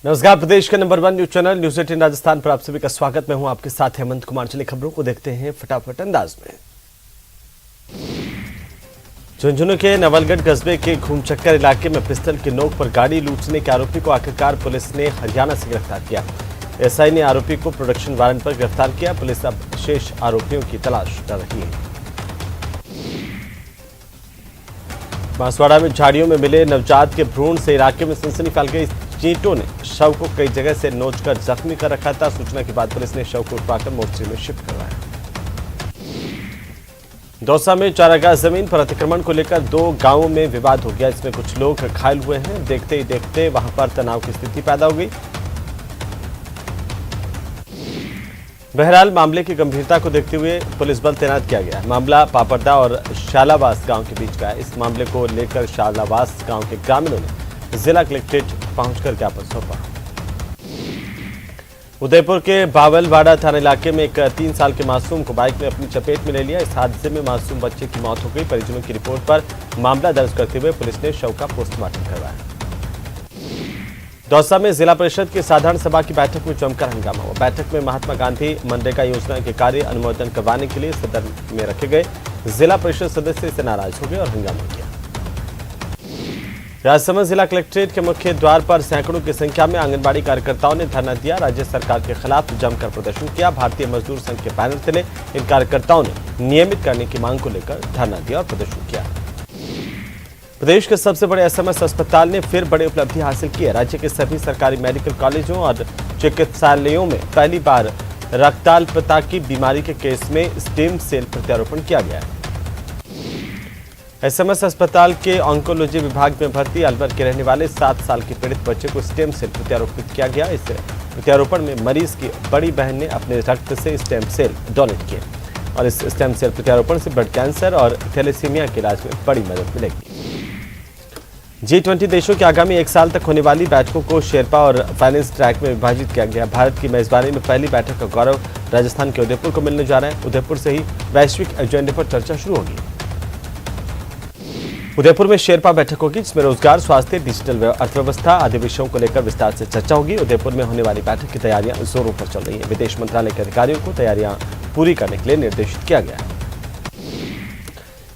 नमस्कार। प्रदेश के number 1 news channel news 18 Rajasthan पर आप सभी का स्वागत। मैं हूं आपके साथ हेमंत कुमार। चलिए खबरों को देखते हैं फटाफट अंदाज में। झुंझुनू के नवलगढ़ कस्बे के घूमचक्कर इलाके में पिस्टल की नोक पर गाड़ी लूटने के आरोपी को आखिरकार पुलिस ने हरियाणा से गिरफ्तार किया। एसआई ने आरोपी को प्रोडक्शन वारंट पर गिरफ्तार किया। पुलिस अब शेष आरोपियों की तलाश कर रही है। बांसवाड़ा में झाड़ियों में मिले नवजात के भ्रूण से इलाके में सनसनी फैल गई। चींटों ने शव को कई जगह से नोचकर जख्मी कर रखा था। सूचना के बाद पुलिस ने शव को उठवाकर मोर्चे में शिफ्ट करवाया। दौसा में चारागाह जमीन पर अतिक्रमण को लेकर 2 गांवों में विवाद हो गया। इसमें कुछ लोग घायल हुए हैं। देखते ही देखते वहां पर तनाव की स्थिति पैदा हो गई। बहरहाल मामले की गंभीरता को देखते हुए पुलिस बल तैनात किया गया। मामला पापड़दा और शालावास गांव के बीच का है। इस मामले को लेकर शालावास गांव के ग्रामीणों ने जिला कलेक्ट्रेट पहुंचकर ज्ञापन सौंपा। उदयपुर के बावलवाड़ा थाना इलाके में एक 3 साल के मासूम को बाइक ने अपनी चपेट में ले लिया। इस हादसे में मासूम बच्चे की मौत हो गई। परिजनों की रिपोर्ट पर मामला दर्ज करते हुए पुलिस ने शव का पोस्टमार्टम करवाया। दौसा में जिला परिषद की साधारण सभा की बैठक में जमकर हंगामा हुआ। बैठक में महात्मा गांधी मनरेगा योजना के कार्य अनुमोदन करवाने के लिए सदन में रखे गए जिला परिषद सदस्य इससे नाराज हो गए और हंगामा किया। राजसमंद जिला कलेक्ट्रेट के मुख्य द्वार पर सैकड़ों की संख्या में आंगनबाड़ी कार्यकर्ताओं ने धरना दिया। राज्य सरकार के खिलाफ जमकर प्रदर्शन किया। भारतीय मजदूर संघ के बैनर तले इन कार्यकर्ताओं ने नियमित करने की मांग को लेकर धरना दिया और प्रदर्शन किया। प्रदेश के सबसे बड़े एसएमएस अस्पताल ने फिर बड़ी उपलब्धि हासिल की है। राज्य के सभी सरकारी मेडिकल कॉलेजों और चिकित्सालयों में पहली बार रक्ताल्पता की बीमारी के केस में स्टेम सेल प्रत्यारोपण किया गया है। एसएमएस अस्पताल के ऑन्कोलॉजी विभाग में भर्ती अलवर के रहने वाले 7 साल के पीड़ित बच्चे को स्टेम सेल प्रत्यारोपित किया गया। इस प्रत्यारोपण में मरीज की बड़ी बहन ने अपने रक्त से स्टेम सेल डोनेट किए और इस स्टेम सेल प्रत्यारोपण से ब्लड कैंसर और थैलेसीमिया के इलाज में बड़ी मदद मिलेगी। G20 देशों की आगामी 1 साल तक होने वाली बैठकों को शेरपा और फाइनेंस ट्रैक में विभाजित किया गया। भारत की मेजबानी में पहली बैठक का गौरव राजस्थान के उदयपुर को मिलने जा रहा है। उदयपुर से ही वैश्विक एजेंडे पर चर्चा शुरू होगी। उदयपुर में शेरपा बैठक होगी जिसमें रोजगार, स्वास्थ्य, डिजिटल अर्थव्यवस्था आदि विषयों को लेकर विस्तार से चर्चा होगी। उदयपुर में होने वाली बैठक की तैयारियां जोरों पर चल रही हैं। विदेश मंत्रालय के अधिकारियों को तैयारियां पूरी करने के लिए निर्देशित किया गया है।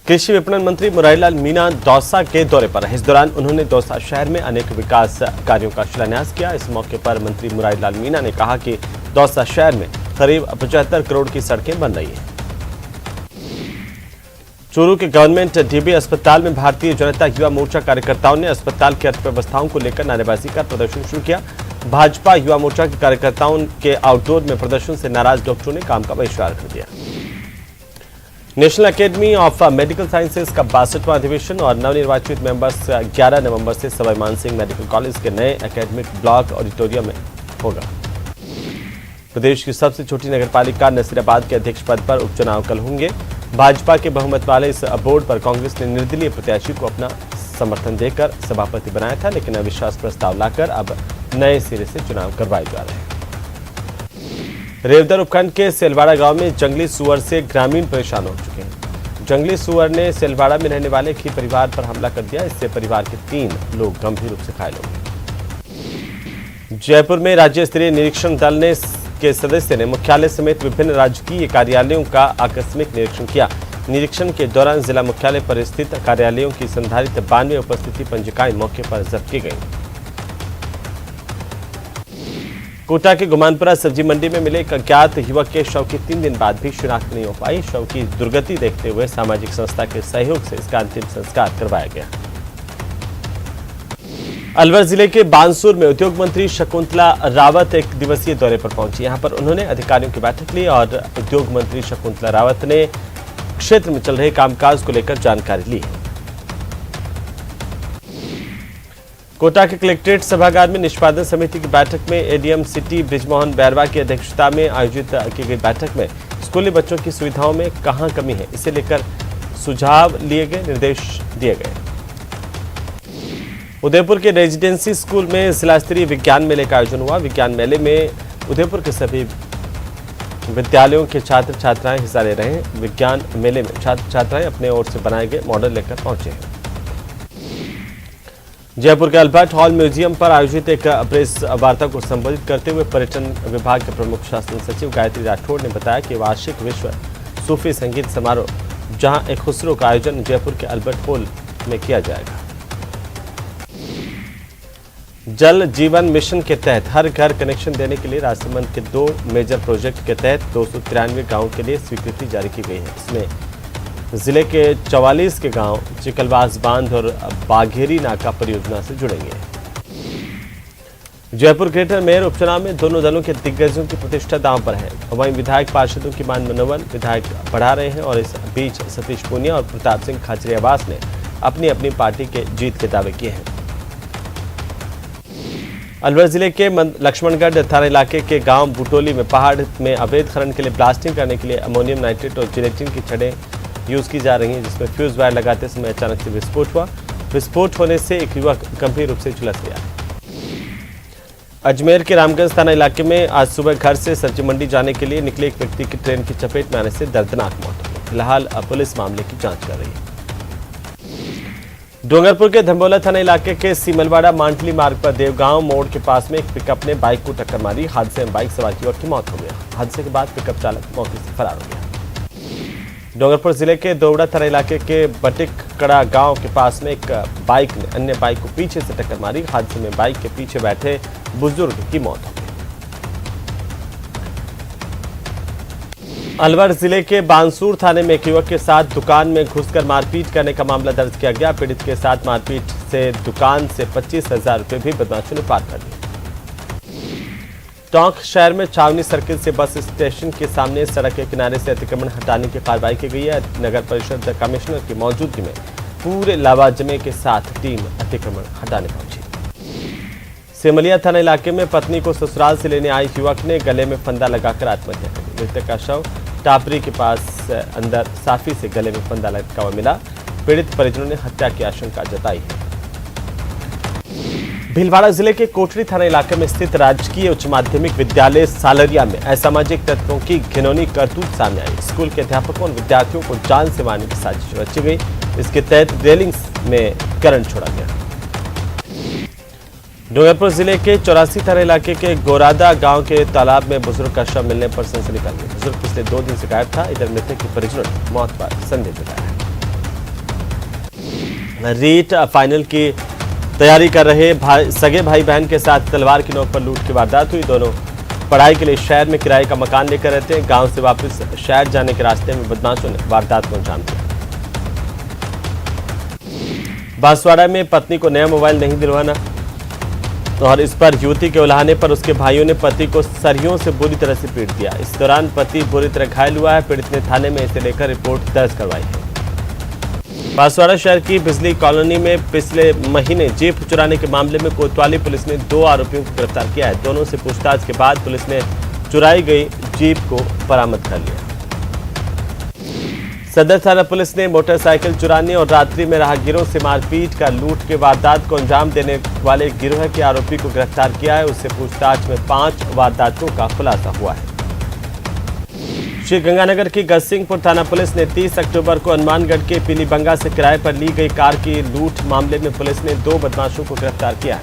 कृषि विपणन मंत्री मुरारीलाल मीणा दौसा के दौरे पर रहे। इस दौरान उन्होंने दौसा शहर में अनेक विकास कार्यों का शिलान्यास किया। इस मौके पर मंत्री मुरारीलाल मीणा ने कहा कि दौसा शहर में करीब 75 करोड़ की सड़कें बन रही हैं। चूरू के गवर्नमेंट डीबी अस्पताल में भारतीय जनता युवा मोर्चा कार्यकर्ताओं ने अस्पताल की अर्थव्यवस्थाओं को लेकर नारेबाजी का प्रदर्शन शुरू किया। भाजपा युवा मोर्चा के कार्यकर्ताओं के आउटडोर में प्रदर्शन से नाराज डॉक्टरों ने काम का बहिष्कार कर दिया। National academy of medical sciences का 62वां अधिवेशन और नवनिर्वाचित मेंबर्स 11 नवंबर से सवाई मानसिंह मेडिकल कॉलेज के नए एकेडमिक ब्लॉक ऑडिटोरियम में होगा। प्रदेश की सबसे छोटी नगरपालिका नसीराबाद के अध्यक्ष पद पर उपचुनाव कल होंगे। भाजपा के बहुमत वाले इस बोर्ड पर कांग्रेस ने निर्दलीय प्रत्याशी को अपना समर्थन देकर सभापति बनाया था, लेकिन अविश्वास प्रस्ताव लाकर अब नए सिरे से चुनाव करवाए जा रहे हैं। रेवदर उपखंड के सेलवाड़ा गांव में जंगली सुअर से ग्रामीण परेशान हो चुके हैं। जंगली सुअर ने सेलवाड़ा में रहने वाले एक ही परिवार पर हमला कर दिया। इससे परिवार के 3 लोग गंभीर रूप से घायल हो गए। जयपुर में राज्य स्तरीय निरीक्षण दल के सदस्य ने मुख्यालय समेत विभिन्न राजकीय कार्यालयों का आकस्मिक निरीक्षण किया। निरीक्षण के दौरान जिला मुख्यालय पर स्थित कार्यालयों की संधारित 92 उपस्थिति पंजिकाएं मौके पर जब्त की गई। कोटा के गुमानपुरा सब्जी मंडी में मिले एक अज्ञात युवक के शव की 3 दिन बाद भी शिनाख्त नहीं हो पाई। शव की दुर्गति देखते हुए सामाजिक संस्था के सहयोग से इसका अंतिम संस्कार करवाया गया। अलवर जिले के बानसूर में उद्योग मंत्री शकुंतला रावत एक दिवसीय दौरे पर पहुंची। यहां पर उन्होंने अधिकारियों की बैठक ली और उद्योग मंत्री शकुंतला रावत ने क्षेत्र में चल रहे कामकाज को लेकर जानकारी ली। कोटा के कलेक्ट्रेट सभागार में निष्पादन समिति की बैठक में एडीएम सिटी बृजमोहन बैरवा की अध्यक्षता में आयोजित की गई बैठक में स्कूली बच्चों की सुविधाओं में कहां कमी है, इसे लेकर सुझाव लिए गए, निर्देश दिए गए। उदयपुर के रेजिडेंसी स्कूल में जिला स्तरीय विज्ञान मेले का आयोजन हुआ। विज्ञान मेले में उदयपुर के सभी विद्यालयों के छात्र छात्राएं हिस्सा ले रहे हैं। विज्ञान मेले में छात्र छात्राएं अपने ओर से बनाए गए मॉडल लेकर पहुंचे हैं। जयपुर के अल्बर्ट हॉल म्यूजियम पर आयोजित एक प्रेस वार्ता को संबोधित करते हुए पर्यटन विभाग के प्रमुख शासन सचिव गायत्री राठौड़ ने बताया कि वार्षिक विश्व सूफी संगीत समारोह जहां एक खुसरो का आयोजन जयपुर के अल्बर्ट हॉल में किया जाएगा। जल जीवन मिशन के तहत हर घर कनेक्शन देने के लिए राजसमंद के 2 मेजर प्रोजेक्ट के तहत 293 गांवों के लिए स्वीकृति जारी की गई है। इसमें जिले के 44 के गांव चिकलवास बांध और बाघेरी नाका परियोजना से जुड़ेंगे। जयपुर ग्रेटर मेयर उपचुनाव में दोनों दलों के दिग्गजों की प्रतिष्ठा दांव पर है। वहीं विधायक पार्षदों की मान मनोबल विधायक बढ़ा रहे हैं और इस बीच सतीश पूनिया और प्रताप सिंह खाचरियावास ने अपनी अपनी पार्टी के जीत के दावे किए हैं। अलवर जिले के लक्ष्मणगढ़ थाना इलाके के गांव बुटोली में पहाड़ में अवैध खनन के लिए ब्लास्टिंग करने के लिए अमोनियम नाइट्रेट और जिलेटिन की छड़ें यूज की जा रही हैं, जिसमें फ्यूज वायर लगाते समय अचानक से विस्फोट हुआ। विस्फोट होने से एक युवक गंभीर रूप से झुलस गया। अजमेर के रामगंज थाना इलाके में आज सुबह घर से सब्जी मंडी जाने के लिए निकले एक व्यक्ति की ट्रेन की चपेट में आने से दर्दनाक मौत हो गई। फिलहाल पुलिस मामले की जांच कर रही है। डूंगरपुर के धंबोला थाना इलाके के सीमलवाड़ा मांटली मार्ग पर देवगांव मोड़ के पास में एक पिकअप ने बाइक को टक्कर मारी। हादसे में बाइक सवार युवक की मौत हो गई। हादसे के बाद पिकअप चालक मौके से फरार हो गया। डूंगरपुर जिले के दोवड़ा थाना इलाके के बटिककड़ा गांव के पास में एक बाइक ने अन्य बाइक को पीछे से टक्कर मारी। हादसे में बाइक के पीछे बैठे बुजुर्ग की मौत हो गई। अलवर जिले के बांसूर थाने में एक युवक के साथ दुकान में घुसकर मारपीट करने का मामला दर्ज किया गया। पीड़ित के साथ मारपीट से दुकान से 25,000 रुपये भी बदमाशों ने पार कर लिए। टोंक शहर में छावनी सर्किल से बस स्टेशन के सामने सड़क के किनारे से अतिक्रमण हटाने की कार्रवाई की गई है। नगर परिषद कमिश्नर की मौजूदगी में पूरे लावाजमे के साथ टीम अतिक्रमण हटाने पहुंची। सेमलिया थाना इलाके में पत्नी को ससुराल से लेने आई युवक ने गले में फंदा लगाकर आत्महत्या कर ली। मृतक का शव टापरी के पास अंदर साफी से गले में फंदा लटका हुआ मिला। पीड़ित परिजनों ने हत्या की आशंका जताई है। भीलवाड़ा जिले के कोटरी थाना इलाके में स्थित राजकीय उच्च माध्यमिक विद्यालय सालरिया में असामाजिक तत्वों की घिनौनी करतूत सामने आई। स्कूल के अध्यापकों और विद्यार्थियों को जान से मारने की साजिश रची गई। इसके तहत रेलिंग में करंट छोड़ा गया। डूंगरपुर जिले के 84 थाना इलाके के गोरादा गांव के तालाब में बुजुर्ग का शव मिलने पर सनसनी फैल गई। बुजुर्ग पिछले 2 दिन से गायब था। इधर मृतक के परिजनों ने मौत पर संदेह जताया है। रीट फाइनल की तैयारी कर रहे सगे भाई बहन के साथ तलवार की नोक पर लूट की वारदात हुई। दोनों पढ़ाई के लिए शहर में किराए का मकान लेकर रहते हैं। गांव से वापस शहर जाने के रास्ते में बदमाशों ने वारदात को अंजाम दिया। बांसवाड़ा में पत्नी को नया मोबाइल नहीं दिलवाना और इस पर युवती के उलाहने पर उसके भाइयों ने पति को सरियों से बुरी तरह से पीट दिया। इस दौरान पति बुरी तरह घायल हुआ है। पीड़ित ने थाने में इसे लेकर रिपोर्ट दर्ज करवाई है। बांसवाड़ा शहर की बिजली कॉलोनी में पिछले महीने जीप चुराने के मामले में कोतवाली पुलिस ने 2 आरोपियों को गिरफ्तार किया है। दोनों से पूछताछ के बाद पुलिस ने चुराई गई जीप को बरामद कर लिया। सदर थाना पुलिस ने मोटरसाइकिल चुराने और रात्रि में राहगीरों से मारपीट कर लूट के वारदात को अंजाम देने वाले गिरोह के आरोपी को गिरफ्तार किया है। उससे पूछताछ में 5 वारदातों का खुलासा हुआ है। श्रीगंगानगर की गजसिंहपुर थाना पुलिस ने 30 अक्टूबर को हनुमानगढ़ के पीलीबंगा से किराए पर ली गई कार की लूट मामले में पुलिस ने 2 बदमाशों को गिरफ्तार किया है।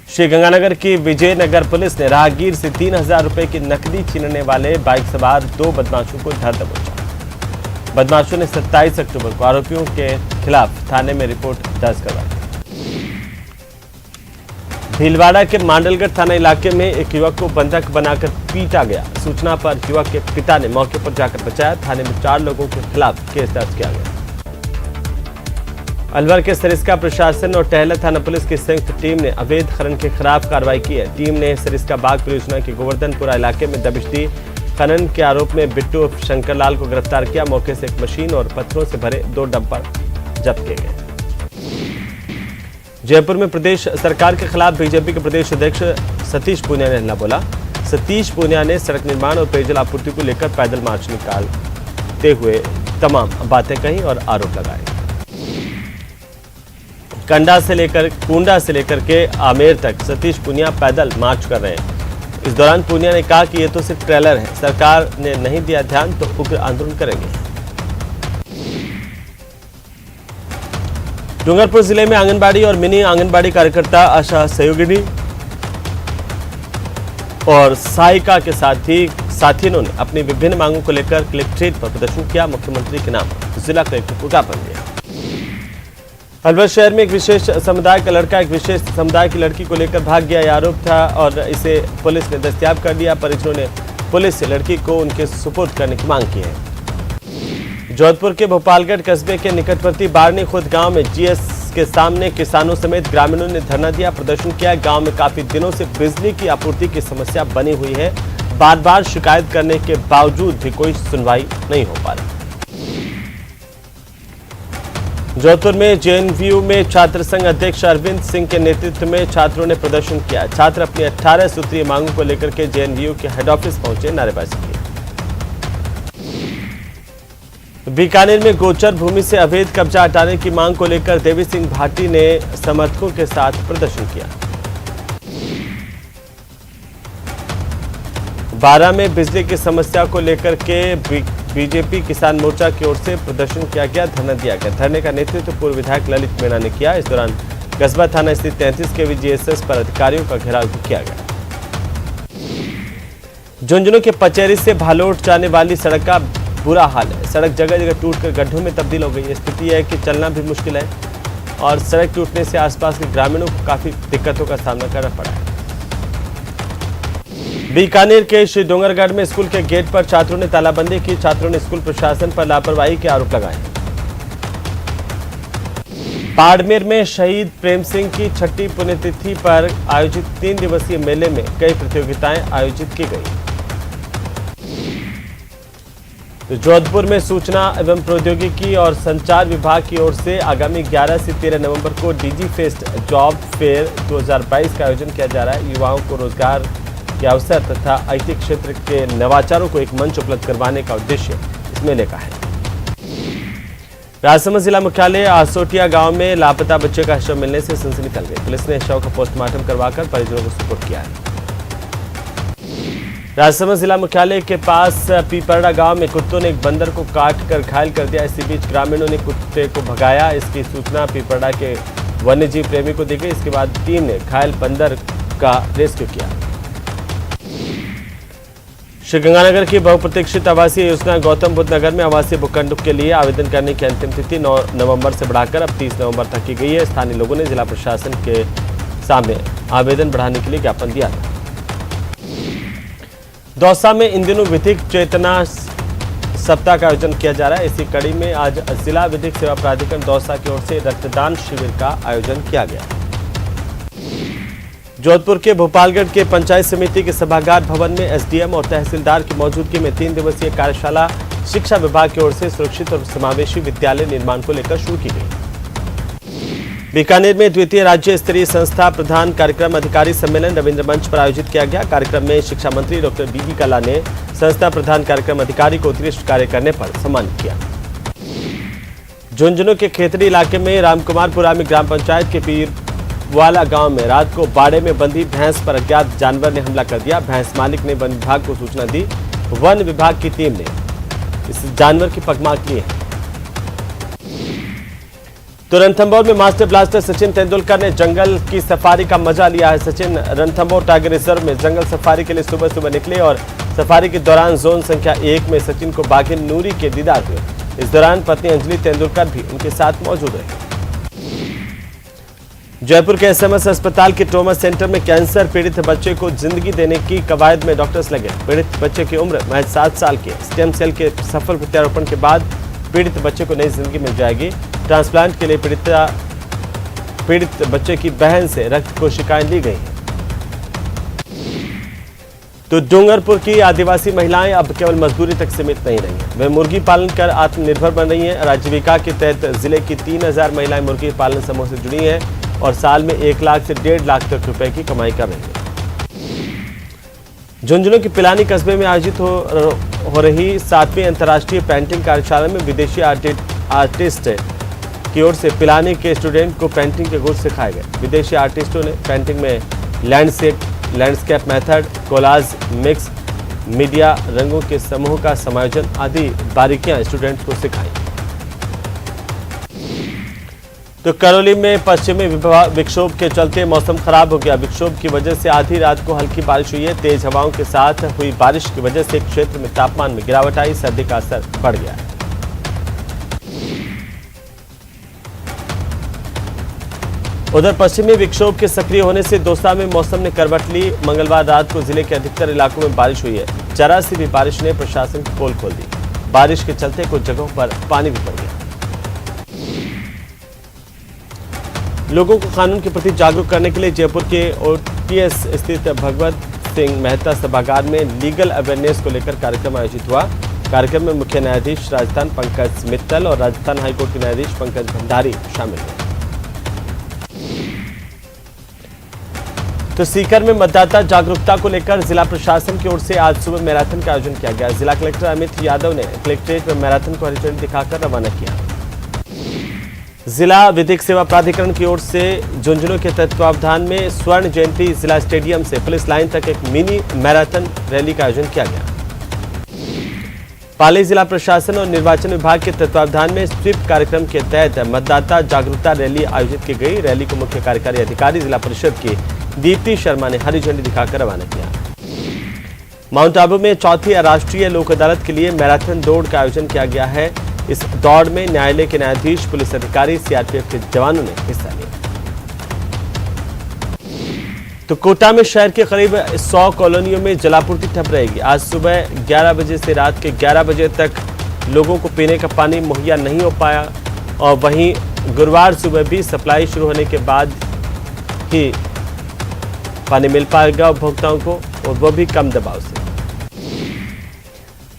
श्रीगंगानगर की विजयनगर पुलिस ने राहगीर से 3,000 रुपए की नकदी छीनने वाले बाइक सवार 2 बदमाशों को धर दबोचा। बदमाशों ने 27 अक्टूबर को आरोपियों के खिलाफ थाने में रिपोर्ट दर्ज करवाई। भीलवाड़ा के मांडलगढ़ थाना इलाके में एक युवक को बंधक बनाकर पीटा गया। सूचना पर युवक के पिता ने मौके पर जाकर बचाया। थाने में 4 लोगों के खिलाफ केस दर्ज किया गया। अलवर के सरिस्का प्रशासन और टहला थाना पुलिस की संयुक्त टीम ने अवैध खनन के खिलाफ कार्रवाई की है। टीम ने सरिस्का बाग परियोजना के गोवर्धनपुरा इलाके में दबिश दी। खनन के आरोप में बिट्टू शंकरलाल को गिरफ्तार किया। मौके से एक मशीन और पत्थरों से भरे 2 डंपर जब्त किए गए। जयपुर में प्रदेश सरकार के खिलाफ बीजेपी के प्रदेश अध्यक्ष सतीश पूनिया ने हमला बोला। सतीश पूनिया ने सड़क निर्माण और पेयजल आपूर्ति को लेकर पैदल मार्च निकालते हुए तमाम बातें कही और आरोप लगाए। कुंडा से लेकर के आमेर तक सतीश पूनिया पैदल मार्च कर रहे हैं। इस दौरान पूनिया ने कहा कि ये तो सिर्फ ट्रेलर है, सरकार ने नहीं दिया ध्यान तो उग्र आंदोलन करेंगे। डूंगरपुर जिले में आंगनबाड़ी और मिनी आंगनबाड़ी कार्यकर्ता आशा सहयोगिनी और सहायिका के साथियों ने अपनी विभिन्न मांगों को लेकर कलेक्ट्रेट पर प्रदर्शन किया। मुख्यमंत्री के नाम जिला कलेक्टर को ज्ञापन दिया। अलवर शहर में एक विशेष समुदाय का लड़का एक विशेष समुदाय की लड़की को लेकर भाग गया, यह आरोप था और इसे पुलिस ने दस्तयाब कर दिया। परिजनों ने पुलिस से लड़की को उनके सुपुर्द करने की मांग की है। जोधपुर के भोपालगढ़ कस्बे के निकटवर्ती बारनी खुद गांव में जीएस के सामने किसानों समेत ग्रामीणों ने धरना दिया, प्रदर्शन किया। गांव में काफी दिनों से बिजली की आपूर्ति की समस्या बनी हुई है। बार बार शिकायत करने के बावजूद भी कोई सुनवाई नहीं हो पा रही। जोधपुर में जेएनयू में छात्र संघ अध्यक्ष अरविंद सिंह के नेतृत्व में छात्रों ने प्रदर्शन किया। छात्र अपनी 18 सूत्रीय मांगों को लेकर के जेएनयू के हेड ऑफिस पहुंचे, नारेबाजी की। बीकानेर में गोचर भूमि से अवैध कब्जा हटाने की मांग को लेकर देवी सिंह भाटी ने समर्थकों के साथ प्रदर्शन किया। बारा में बिजली की समस्या को लेकर के बीजेपी किसान मोर्चा की ओर से प्रदर्शन किया गया, धरना दिया गया। धरने का नेतृत्व पूर्व विधायक ललित मीणा ने किया। इस दौरान कस्बा थाना स्थित 33 केवी जीएसएस पर अधिकारियों का घेराव भी किया गया। झुंझुनू के पचेरी से भालोट जाने वाली सड़क का बुरा हाल है। सड़क जगह जगह टूटकर गड्ढों में तब्दील हो गई है। स्थिति है कि चलना भी मुश्किल है और सड़क टूटने से आसपास के ग्रामीणों को काफी दिक्कतों का सामना करना पड़ा है। बीकानेर के श्री डोंगरगढ़ में स्कूल के गेट पर छात्रों ने तालाबंदी की। छात्रों ने स्कूल प्रशासन पर लापरवाही के आरोप लगाए। बाड़मेर में शहीद प्रेम सिंह की 6ठी पुण्यतिथि पर आयोजित 3 दिवसीय मेले में कई प्रतियोगिताएं आयोजित की गई। जोधपुर में सूचना एवं प्रौद्योगिकी और संचार विभाग की ओर से आगामी 11 से 13 नवंबर को डीजी फेस्ट जॉब फेयर 2022 का आयोजन किया जा रहा है। युवाओं को रोजगार के अवसर तथा आईटी क्षेत्र के नवाचारों को एक मंच उपलब्ध करवाने का उद्देश्य इस मेले का है। राजसमंद जिला मुख्यालय आसोटिया गांव में लापता बच्चे का शव मिलने से सनसनी फैल गई। पुलिस ने शव का पोस्टमार्टम करवाकर परिजनों को सुपुर्द किया है। राजसमंद जिला मुख्यालय के पास पीपरड़ा गांव में कुत्तों ने एक बंदर को काट कर घायल कर दिया। इसी बीच ग्रामीणों ने कुत्ते को भगाया। इसकी सूचना पीपरड़ा के वन्यजीव प्रेमी को दी गई। इसके बाद टीम ने घायल बंदर का रेस्क्यू किया। श्रीगंगानगर की बहुप्रतीक्षित आवासीय योजना गौतम बुद्ध नगर में आवासीय भूखंड के लिए आवेदन करने की अंतिम तिथि 9 नवंबर से बढ़ाकर अब 30 नवंबर तक की गई है। स्थानीय लोगों ने जिला प्रशासन के सामने आवेदन बढ़ाने के लिए ज्ञापन दिया था। दौसा में इन दिनों विधिक चेतना सप्ताह का आयोजन किया जा रहा है। इसी कड़ी में आज जिला विधिक सेवा प्राधिकरण दौसा की ओर से रक्तदान शिविर का आयोजन किया गया। जोधपुर के भोपालगढ़ के पंचायत समिति के सभागार भवन में एसडीएम और तहसीलदार की मौजूदगी में 3 दिवसीय कार्यशाला शिक्षा विभाग की ओर से सुरक्षित और समावेशी विद्यालय निर्माण को लेकर शुरू की गई। बीकानेर में द्वितीय राज्य स्तरीय संस्था प्रधान कार्यक्रम अधिकारी सम्मेलन रविंद्र मंच पर आयोजित किया गया। कार्यक्रम में शिक्षा मंत्री डॉक्टर बीबी कला ने संस्था प्रधान कार्यक्रम अधिकारी को उत्कृष्ट कार्य करने पर सम्मानित किया। झुंझुनू के खेतड़ी इलाके में रामकुमारपुरा में ग्राम पंचायत के पीरवाला गांव में रात को बाड़े में बंधी भैंस पर अज्ञात जानवर ने हमला कर दिया। भैंस मालिक ने वन विभाग को सूचना दी। वन विभाग की टीम ने इस जानवर की पगमार्क ली है। तो रणथंभौर में मास्टर ब्लास्टर सचिन तेंदुलकर ने जंगल की सफारी का मजा लिया है। सचिन रणथंभौर टाइगर रिजर्व में जंगल सफारी के लिए सुबह सुबह निकले और सफारी के दौरान जोन संख्या 1 में सचिन को बाघिन नूरी के दीदार हुए। इस दौरान पत्नी अंजलि तेंदुलकर भी उनके साथ मौजूद रहे। जयपुर के एसएमएस अस्पताल के ट्रॉमा सेंटर में कैंसर पीड़ित बच्चे को जिंदगी देने की कवायद में डॉक्टर्स लगे। पीड़ित बच्चे की उम्र महज 7 साल की है। स्टेम सेल के सफल प्रत्यारोपण के बाद पीड़ित बच्चे को नई जिंदगी मिल जाएगी। ट्रांसप्लांट के लिए पीड़ित बच्चे की बहन से रक्त कोशिकाएं ली गई हैं। तो डूंगरपुर की आदिवासी महिलाएं अब केवल मजदूरी तक सीमित नहीं रही हैं। वे मुर्गी पालन कर आत्मनिर्भर बन रही हैं। आजीविका के तहत जिले की 3000 महिलाएं मुर्गी पालन समूह से जुड़ी हैं और साल में 1 लाख से 1.5 लाख तक रुपए की कमाई कर रही हैं। झुंझुनू की पिलानी कस्बे में आयोजित हो रही 7वीं अंतर्राष्ट्रीय पेंटिंग कार्यशाला में विदेशी आर्टिस्ट की ओर से पिलानी के स्टूडेंट को पेंटिंग के गुण सिखाए गए। विदेशी आर्टिस्टों ने पेंटिंग में landscape method, collage, mix media, रंगों के समूह का समायोजन आदि बारीकियां स्टूडेंट्स को सिखाई। तो करौली में पश्चिमी विक्षोभ के चलते मौसम खराब हो गया। विक्षोभ की वजह से आधी रात को हल्की बारिश हुई है। तेज हवाओं के साथ हुई बारिश की वजह से क्षेत्र में तापमान में गिरावट आई, सर्दी का असर बढ़ गया है। उधर पश्चिमी विक्षोभ के सक्रिय होने से दौसा में मौसम ने करवट ली। मंगलवार रात को जिले के अधिकतर इलाकों में बारिश हुई है। जरा सी भी बारिश ने प्रशासन की पोल खोल दी। बारिश के चलते कुछ जगहों पर पानी भी बढ़ गया। लोगों को कानून के प्रति जागरूक करने के लिए जयपुर के ओटीएस स्थित भगवत सिंह मेहता सभागार में लीगल अवेयरनेस को लेकर कार्यक्रम आयोजित हुआ। कार्यक्रम में मुख्य न्यायाधीश राजस्थान पंकज मित्तल और राजस्थान हाईकोर्ट के न्यायाधीश पंकज भंडारी शामिल हुए। तो सीकर में मतदाता जागरूकता को लेकर जिला प्रशासन की ओर से आज सुबह मैराथन का आयोजन किया गया। जिला कलेक्टर अमित यादव ने कलेक्ट्रेट में मैराथन को हरी झंडी दिखाकर रवाना किया। जिला विधिक सेवा प्राधिकरण की ओर से झुंझुनू के तत्वावधान में स्वर्ण जयंती जिला स्टेडियम से पुलिस लाइन तक एक मिनी मैराथन रैली का आयोजन किया गया। पाली जिला प्रशासन और निर्वाचन विभाग के तत्वावधान में स्वीप कार्यक्रम के तहत मतदाता जागरूकता रैली आयोजित की गई। रैली को मुख्य कार्यकारी अधिकारी जिला परिषद की दीप्ति शर्मा ने हरी झंडी दिखाकर रवाना किया। माउंट आबू में चौथी राष्ट्रीय लोक अदालत के लिए मैराथन दौड़ का आयोजन किया गया है। इस दौड़ में न्यायालय के न्यायाधीश, पुलिस अधिकारी, सीआरपीएफ के जवानों ने हिस्सा लिया। तो कोटा में शहर के करीब 100 कॉलोनियों में जलापूर्ति ठप रहेगी। आज सुबह 11 बजे से रात के 11 बजे तक लोगों को पीने का पानी मुहैया नहीं हो पाया और वहीं गुरुवार सुबह भी सप्लाई शुरू होने के बाद ही पानी मिल पाएगा उपभोक्ताओं को, और वो भी कम दबाव से।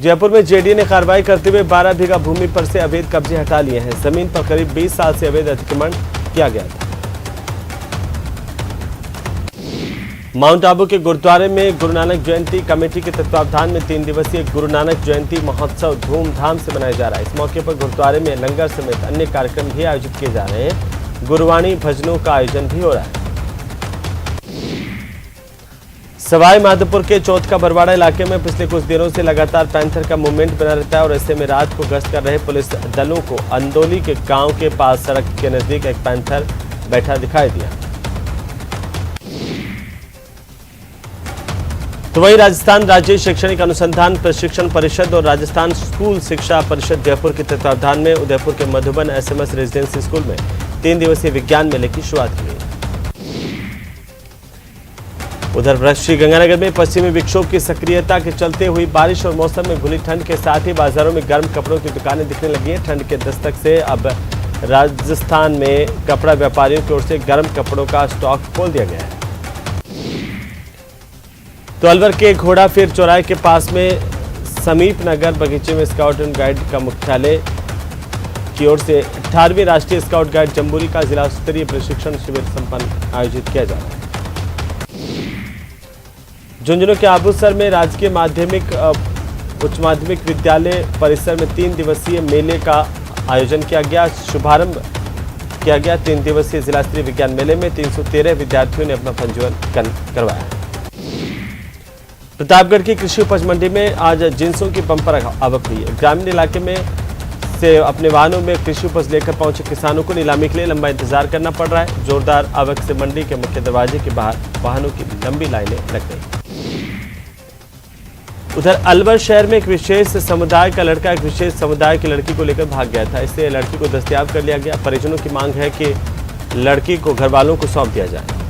जयपुर में जेडीए ने कार्रवाई करते हुए 12 बीघा भूमि पर से अवैध कब्जे हटा लिए हैं। जमीन पर करीब 20 साल से अवैध अतिक्रमण किया गया था। माउंट आबू के गुरुद्वारे में गुरु नानक जयंती कमेटी के तत्वावधान में 3 दिवसीय गुरु नानक जयंती महोत्सव धूमधाम से मनाया जा रहा है। इस मौके पर गुरुद्वारे में लंगर समेत अन्य कार्यक्रम भी आयोजित किए जा रहे हैं। गुरुवाणी भजनों का आयोजन भी हो रहा है। सवाई माधोपुर के चौथ का बरवाड़ा इलाके में पिछले कुछ दिनों से लगातार पैंथर का मूवमेंट बना रहता है और ऐसे में रात को गश्त कर रहे पुलिस दलों को अंदोली के गांव के पास सड़क के नजदीक एक पैंथर बैठा दिखाई दिया। तो वहीं राजस्थान राज्य शैक्षणिक अनुसंधान प्रशिक्षण परिषद और राजस्थान स्कूल शिक्षा परिषद जयपुर के तत्वावधान में उदयपुर के मधुबन एसएमएस रेजिडेंसी स्कूल में 3 दिवसीय विज्ञान मेले की शुरुआत की गई। उधर श्री गंगानगर में पश्चिमी विक्षोभ की सक्रियता के चलते हुई बारिश और मौसम में घुली ठंड के साथ ही बाजारों में गर्म कपड़ों की दुकानें दिखने लगी हैं। ठंड के दस्तक से अब राजस्थान में कपड़ा व्यापारियों की ओर से गर्म कपड़ों का स्टॉक खोल दिया गया है। तो अलवर के घोड़ाफिर चौराहे के पास में समीप नगर बगीचे में स्काउट एंड गाइड का मुख्यालय की ओर से 18वीं राष्ट्रीय स्काउट गाइड जम्बूरी का जिला स्तरीय प्रशिक्षण शिविर संपन्न आयोजित किया जा रहा है। झुंझुनू के आबूसर में राजकीय माध्यमिक उच्च माध्यमिक विद्यालय परिसर में 3 दिवसीय मेले का आयोजन किया गया। शुभारंभ किया गया 3 दिवसीय जिला स्तरीय विज्ञान मेले में 313 विद्यार्थियों ने अपना पंजीयन करवाया। प्रतापगढ़ की कृषि उपज मंडी में आज जिंसों की बंपर आवक हुई है। ग्रामीण इलाके में से अपने वाहनों में कृषि उपज लेकर पहुंचे किसानों को नीलामी के लिए लंबा इंतजार करना पड़ रहा है। जोरदार आवक से मंडी के मुख्य दरवाजे के बाहर वाहनों की लंबी लाइनें लग गई। उधर अलवर शहर में एक विशेष समुदाय का लड़का एक विशेष समुदाय की लड़की को लेकर भाग गया था। इससे लड़की को दस्तयाब कर लिया गया। परिजनों की मांग है कि लड़की को घर वालों को सौंप दिया जाए।